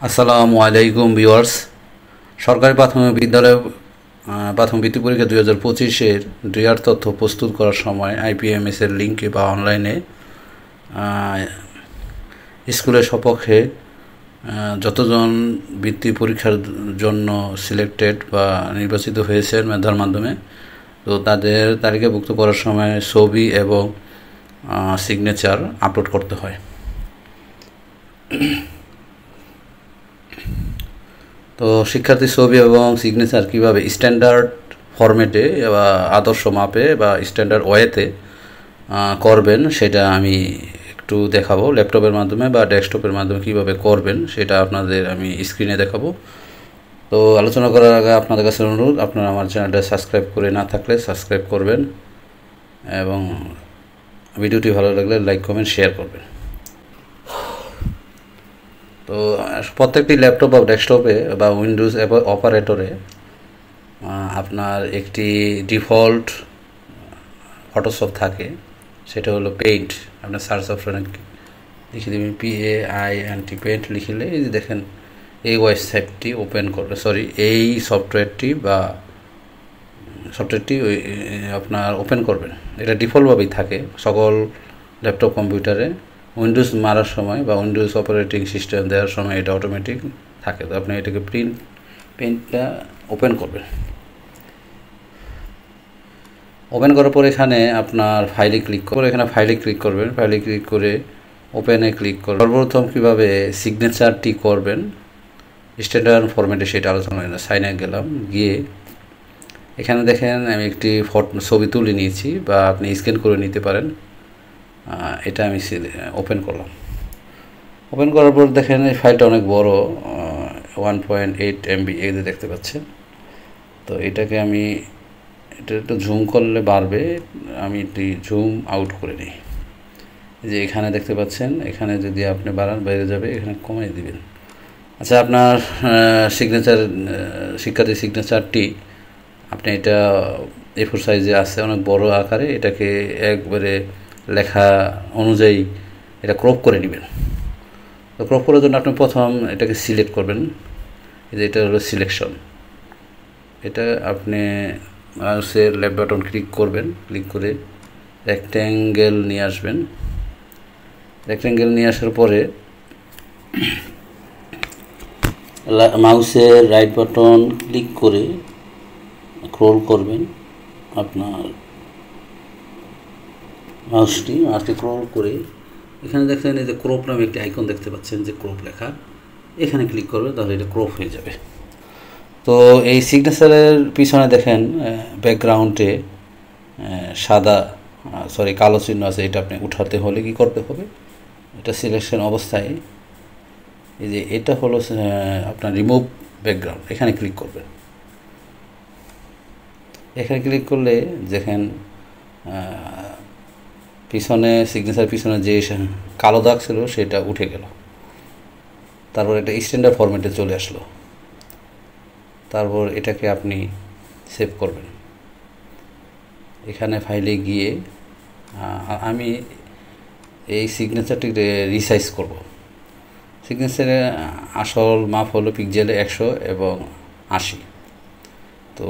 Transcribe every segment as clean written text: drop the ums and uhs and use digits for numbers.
আসসালামু আলাইকুম ভিউয়ার্স। সরকারি প্রাথমিক বিদ্যালয় প্রাথমিক বৃত্তি পরীক্ষা 2025-এর ড্রিয়ার তথ্য প্রস্তুত করার সময় আইপিএমএসের লিঙ্কে বা অনলাইনে স্কুলের সপক্ষে যতজন বৃত্তি পরীক্ষার জন্য সিলেক্টেড বা নির্বাচিত হয়েছেন মেধার মাধ্যমে, তো তাদের তালিকাভুক্ত করার সময় ছবি এবং সিগনেচার আপলোড করতে হয়। তো শিক্ষার্থীর ছবি এবং সিগনেচার কীভাবে স্ট্যান্ডার্ড ফরম্যাটে বা আদর্শ মাপে বা স্ট্যান্ডার্ড ওয়েতে করবেন সেটা আমি একটু দেখাবো। ল্যাপটপের মাধ্যমে বা ডেস্কটপের মাধ্যমে কীভাবে করবেন সেটা আপনাদের আমি স্ক্রিনে দেখাবো। তো আলোচনা করার আগে আপনাদের কাছে অনুরোধ, আপনারা আমার চ্যানেলটা সাবস্ক্রাইব করে না থাকলে সাবস্ক্রাইব করবেন এবং ভিডিওটি ভালো লাগলে লাইক কমেন্ট শেয়ার করবেন। তো প্রত্যেকটি ল্যাপটপ বা ডেস্কটপে বা উইন্ডোজ অপারেটরে আপনার একটি ডিফল্ট ফটোশপ থাকে, সেটা হলো পেইন্ট। আপনার সার্চ অপশনে লিখে দেবেন PAINT পেইন্ট লিখলে এই যে দেখেন এই ওয়েবসাইটটি ওপেন করবে, এই সফটওয়্যারটি আপনার ওপেন করবেন। এটা ডিফল্টভাবেই থাকে সকল ল্যাপটপ কম্পিউটারে। উইন্ডোজ মারার সময় বা উইন্ডোজ অপারেটিং সিস্টেম দেওয়ার সময় এটা অটোমেটিক থাকে। তো আপনি এটাকে পেইন্টটা ওপেন করবেন। ওপেন করার পর এখানে আপনার ফাইলে ক্লিক করে করবেন। ফাইলে ক্লিক করে ওপেনে ক্লিক করবেন। সর্বপ্রথম কীভাবে সিগনেচারটি করবেন স্ট্যান্ডার্ড ফরম্যাটে সেটা আলোচনা করে সাইনে গেলাম। গিয়ে এখানে দেখেন আমি একটি ছবি তুলে নিয়েছি বা আপনি স্ক্যান করে নিতে পারেন। এটা আমি ওপেন করলাম। ওপেন করার পর দেখেন এই ফাইলটা অনেক বড়, 1.8 MB এই যে দেখতে পাচ্ছেন। তো এটাকে আমি এটা একটু জুম করলে বাড়বে, আমি একটু জুম আউট করে নিই। যে এখানে দেখতে পাচ্ছেন, এখানে যদি আপনি বাড়ান বাইরে যাবে, এখানে কমিয়ে দিবেন। আচ্ছা, আপনার শিক্ষার্থীর সিগনেচারটি আপনি এটা A4 সাইজে আছে, অনেক বড় আকারে। এটাকে একবারে লেখা অনুযায়ী এটা ক্রপ করে নেবেন। তো ক্রপ করার জন্য আপনি প্রথম এটাকে সিলেক্ট করবেন। এটা হলো সিলেকশন। এটা আপনি মাউসের লেফট বাটন ক্লিক করবেন, ক্লিক করে রেক্ট্যাঙ্গেল নিয়ে আসবেন। রেক্ট্যাঙ্গেল নিয়ে আসার পরে মাউসের রাইট বাটন ক্লিক করে স্ক্রল করবেন। আপনার মাউসটি স্ক্রল করে এখানে দেখেন এই যে ক্রপ নামে একটি আইকন দেখতে পাচ্ছেন, যে ক্রপ লেখা, এখানে ক্লিক করবে, তাহলে এটা ক্রপ হয়ে যাবে। তো এই সিগনেচারের পিছনে দেখেন ব্যাকগ্রাউন্ডে কালো চিহ্ন আছে। এটা আপনি উঠাতে হলে কি করতে হবে, এটা সিলেকশন অবস্থায় এই যে এটা হলো আপনার রিমুভ ব্যাকগ্রাউন্ড, এখানে ক্লিক করবেন। এখানে ক্লিক করলে দেখেন পিছনে সিগনেচার পিছনে যে কালো দাগ ছিল সেটা উঠে গেল। তারপর এটা স্ট্যান্ডার্ড ফরম্যাটে চলে আসলো। তারপর এটাকে আপনি সেভ করবেন। এখানে ফাইলে গিয়ে আমি এই সিগনেচারটি রিসাইজ করব। সিগনেচারের আসল মাপ হলো পিক্সেলে 100 এবং 80। তো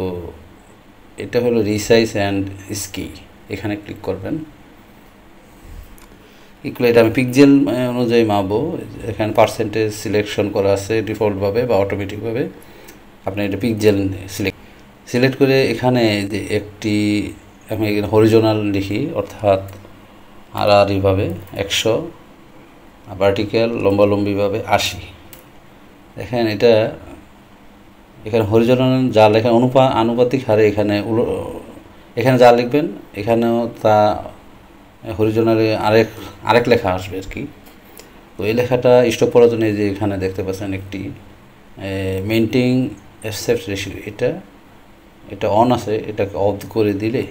এটা হলো রিসাইজ অ্যান্ড স্কি, এখানে ক্লিক করবেন। এটা আমি পিক্সেল অনুযায়ী মাপবো। এখানে পার্সেন্টেজ সিলেকশন করা আছে ডিফল্টভাবে বা অটোমেটিকভাবে। আপনি এটা পিক্সেল সিলেক্ট করে এখানে যে একটি আমি এখানে হরিজোনাল লিখি, অর্থাৎ আড়াআড়িভাবে 100, ভার্টিক্যাল লম্বালম্বিভাবে 80। দেখেন এটা এখানে হরিজোনাল যা লেখা আনুপাতিক হারে এখানে যা লিখবেন এখানেও তা হরিজোনালে আরেক লেখা আসবে আর কি। তো এই লেখাটা স্টপ করার জন্য যে এখানে দেখতে পাচ্ছেন একটি মেইনটেইন অ্যাসপেক্ট রেশিও, এটা অন আছে, এটাকে অফ করে দিলে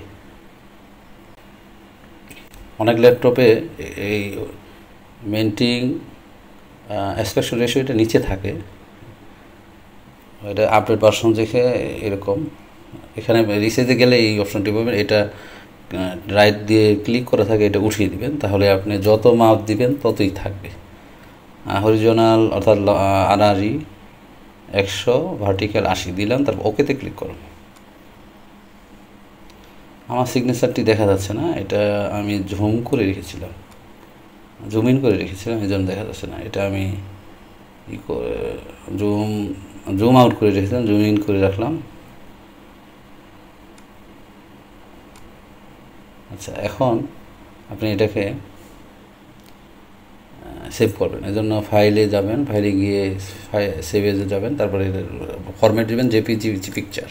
অনেক ল্যাপটপে এই মেইনটেইন অ্যাসপেক্ট রেশিও এটা নিচে থাকে। এটা আপডেট ভার্সন দেখে এরকম। এখানে রিসাইজে গেলে এই অপশনটি পাবেন, এটা রাইট দিয়ে ক্লিক করা থাকে, এটা উঠিয়ে দিবেন, তাহলে আপনি যত মাপ দিবেন ততই থাকবে। হরিজোনাল অর্থাৎ আড়াআড়ি 100, ভার্টিক্যাল 80 দিলাম, তারপর ওকেতে ক্লিক করুন। আমার সিগনেচারটি দেখা যাচ্ছে না, এটা আমি জুম করে রেখেছিলাম, জুম ইন করে রেখেছিলাম, এই জন্য দেখা যাচ্ছে না। এটা আমি জুম আউট করে রেখেছিলাম, জুম ইন করে রাখলাম। আচ্ছা, এখন আপনি এটাকে সেভ করবেন। এজন্য ফাইলে যাবেন, ফাইলে গিয়ে সেভ এজে যাবেন, তারপরে ফরম্যাট দেবেন জেপিজি পিকচার,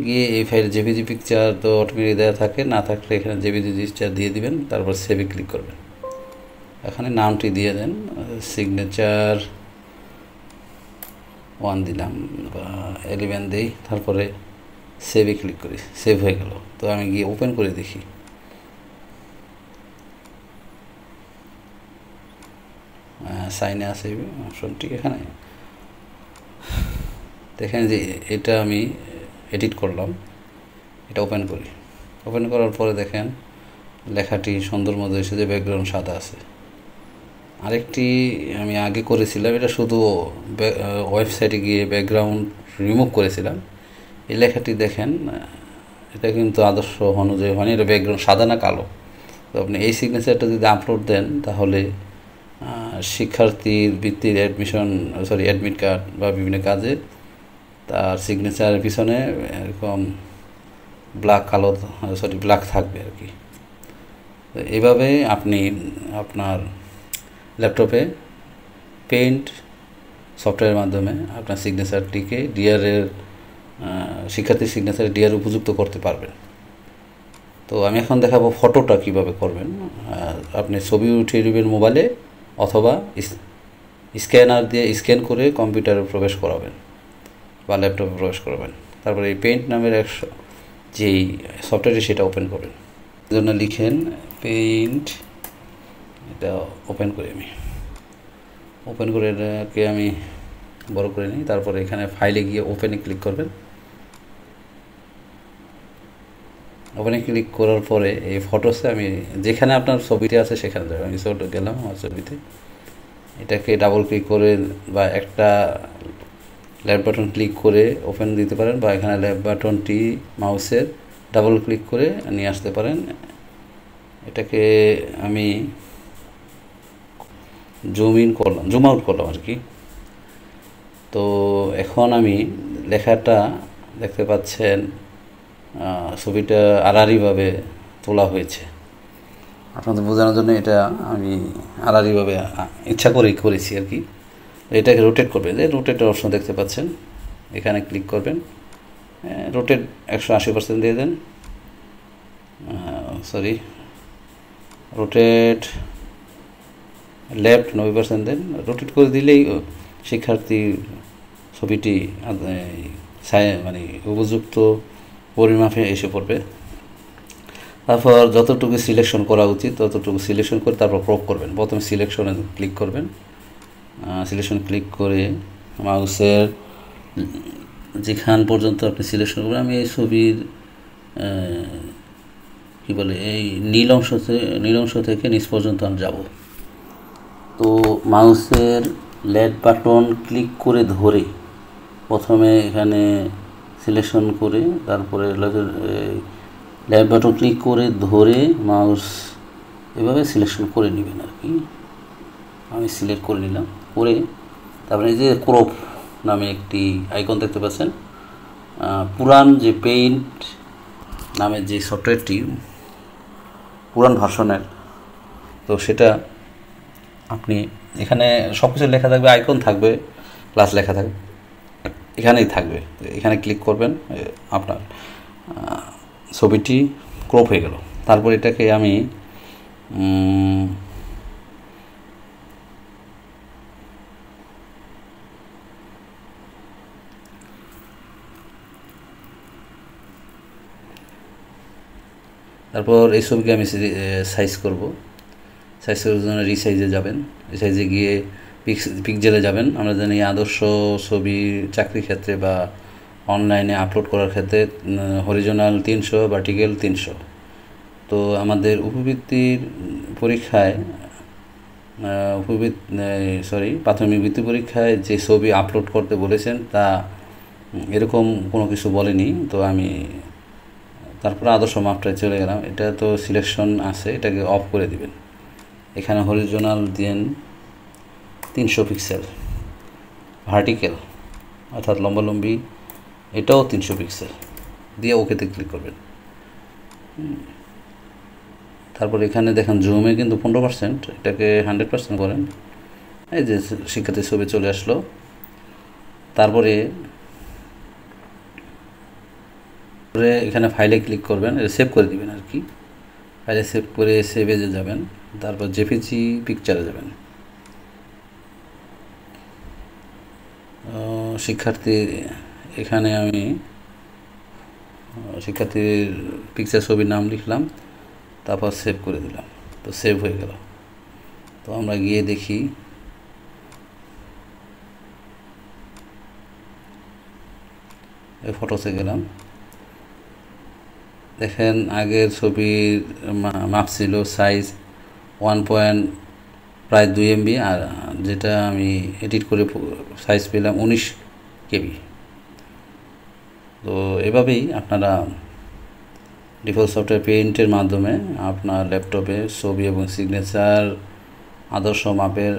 গিয়ে এই ফাইল জেপিজি পিকচার তো অটোমেটিক দেওয়া থাকে, না থাকলে এখানে জেপিজি পিকচার দিয়ে দিবেন, তারপর সেভে ক্লিক করবেন। এখানে নামটি দিয়ে দেন, সিগনেচার 1 দিলাম বা 11 দিই, তারপরে সেভে ক্লিক করি, সেভ হয়ে গেল। তো আমি গিয়ে ওপেন করে দেখি, সাইনে আছে অপশনটি, এখানে দেখেন যে এটা আমি এডিট করলাম। এটা ওপেন করি, ওপেন করার পরে দেখেন লেখাটি সুন্দর মতো এসে যে ব্যাকগ্রাউন্ড সাদা আছে। আরেকটি আমি আগে করেছিলাম, এটা শুধু ওয়েবসাইটে গিয়ে ব্যাকগ্রাউন্ড রিমুভ করেছিলাম। এই লেখাটি দেখেন, এটা কিন্তু আদর্শ অনুযায়ী হয়নি, এটা ব্যাকগ্রাউন্ড সাদা না কালো। তো আপনি এই সিগনেচারটা যদি আপলোড দেন, তাহলে শিক্ষার্থীর বৃত্তির অ্যাডমিট কার্ড বা বিভিন্ন কাজে তার সিগনেচারের পিছনে এরকম ব্ল্যাক থাকবে আর কি। তো এইভাবে আপনি আপনার ল্যাপটপে পেইন্ট সফটওয়্যারের মাধ্যমে আপনার সিগনেচারটিকে শিক্ষার্থীর সিগনেচারে ডিআর উপযুক্ত করতে পারবেন। তো আমি এখন দেখাবো ফটোটা কিভাবে করবেন। আপনি ছবি উঠিয়ে নেবেন মোবাইলে, অথবা স্ক্যানার দিয়ে স্ক্যান করে কম্পিউটারে প্রবেশ করাবেন বা ল্যাপটপে প্রবেশ করাবেন। তারপরে এই পেইন্ট নামের যেই সফটওয়্যারটি সেটা ওপেন করবেন। এই জন্য লিখেন পেইন্ট, এটা ওপেন করি, আমি ওপেন করে এটাকে আমি বড় করে নিই। তারপরে এখানে ফাইলে গিয়ে ওপেনে ক্লিক করবেন। ওপেনে ক্লিক করার পরে এই ফটোসে আমি যেখানে আপনার ছবিটি আছে সেখানে যাবেন। আমি গেলাম আমার ছবিতে, এটাকে ডাবল ক্লিক করে বা একটা লেফট বাটন ক্লিক করে ওপেন দিতে পারেন, বা এখানে লেফট বাটনটি মাউসের ডাবল ক্লিক করে নিয়ে আসতে পারেন। এটাকে আমি জুম আউট করলাম আর কি। তো এখন আমি লেখাটা দেখতে পাচ্ছেন, ছবিটা আড়াআড়িভাবে তোলা হয়েছে। আপনাদের বোঝানোর জন্য এটা আমি আড়াআড়িভাবে ইচ্ছা করেই করেছি আর কি। এটাকে রোটেট করবেন, রোটেট অপশন দেখতে পাচ্ছেন, এখানে ক্লিক করবেন, রোটেট 180% দিয়ে দেন, রোটেট লেফট 90% দেন। রোটেট করে দিলেই শিক্ষার্থীর ছবিটি মানে উপযুক্ত পরিমাপে এসে পড়বে। তারপর যতটুকু সিলেকশন করা উচিত ততটুকু সিলেকশন করে তারপর ক্রপ করবেন। প্রথমে সিলেকশনে ক্লিক করবেন, সিলেকশন ক্লিক করে মাউসের যেখান পর্যন্ত আপনি সিলেকশন করবেন, আমি এই ছবির এই নীল অংশ থেকে নিচ পর্যন্ত আমি যাব। তো মাউসের লেফট বাটন ক্লিক করে ধরে প্রথমে এখানে সিলেকশন করে, তারপরে লেফট বাটন ক্লিক করে ধরে মাউস এভাবে সিলেকশন করে নেবেন আর কি। আমি সিলেক্ট করে নিলাম, করে তারপরে এই যে ক্রপ নামে একটি আইকন দেখতে পাচ্ছেন, পুরান যে পেইন্ট নামের যে সফটওয়্যারটি পুরান ভার্সনের, তো সেটা আপনি এখানে সব কিছু লেখা থাকবে, আইকন থাকবে, প্লাস লেখা থাকবে, এখানেই থাকবে। এখানে ক্লিক করবেন, আপনার ছবিটি ক্রপ হয়ে গেল। তারপর এটাকে আমি এই ছবিকে আমি সাইজ করব। সাইজ করার জন্য রিসাইজে যাবেন, রিসাইজে গিয়ে পিকজেলে যাবেন। আমরা জানি আদর্শ ছবি চাকরির ক্ষেত্রে বা অনলাইনে আপলোড করার ক্ষেত্রে হরিজোনাল 300, ভার্টিক্যাল 300। তো আমাদের উপবৃত্তির পরীক্ষায় প্রাথমিক বৃত্তি পরীক্ষায় যে ছবি আপলোড করতে বলেছেন তা এরকম কোনো কিছু বলেনি। তো আমি তারপরে আদর্শ মাপটায় চলে গেলাম। এটা তো সিলেকশন আছে, এটাকে অফ করে দিবেন। এখানে হরিজোনাল দেন 300 পিক্সেল, ভার্টিক্যাল অর্থাৎ লম্বালম্বি এটাও 300 পিক্সেল দিয়ে ওকেতে ক্লিক করবেন। তারপর এখানে দেখেন জুমে কিন্তু 15%, এটাকে 100% করেন। এই যে শিক্ষার্থীর ছবি চলে আসলো। তারপরে এখানে ফাইলে ক্লিক করবেন, এটা সেভ করে দিবেন আর কি। ফাইলে সেভ করে সেভে যাবেন, তারপর জেপিজি পিকচারে যাবেন। শিক্ষার্থী এখানে আমি শিক্ষার্থীর পিকচার ছবির নাম লিখলাম, তারপর সেভ করে দিলাম। তো সেভ হয়ে গেল। তো আমরা গিয়ে দেখি এই ফটোসে গেলাম। দেখেন আগের ছবির মাপ ছিল সাইজ 1 প্রায় 2 MB, আর যেটা আমি এডিট করে সাইজ পেলাম 19 KB। তো এভাবেই আপনারা ডিফল্ট সফটওয়্যার পেইন্টের মাধ্যমে আপনার ল্যাপটপে ছবি এবং সিগনেচার আদর্শ মাপের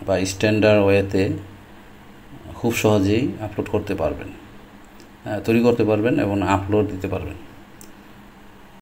বা স্ট্যান্ডার্ড ওয়েতে খুব সহজেই আপলোড করতে পারবেন, তৈরি করতে পারবেন এবং আপলোড দিতে পারবেন।